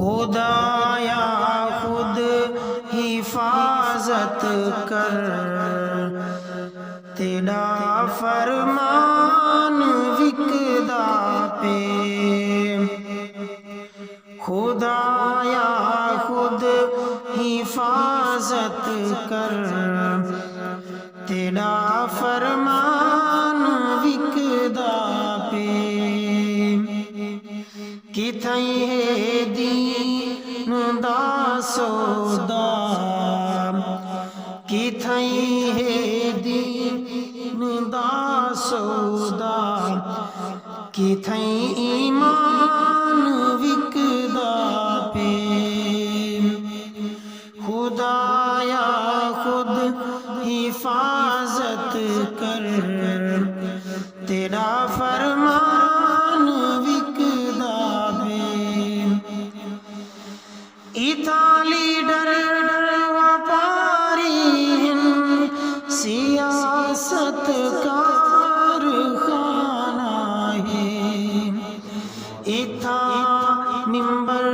خدایا خود حفاظت کر، تیرا فرمان وکدا پہ، خدایا خود حفاظت کر، تیرا فرمان وکدا پہ، کتھائی ہے دین دا سودا، کتھائی ہے دین دا سودا، کتھائی ایمان وکدا پہ، خدایا خود حفاظت کر، تیرا فرمان وکدا پہ، ایتھا لیڈر وپاری سیاست کارخانہ ہے، ایتھا ممبر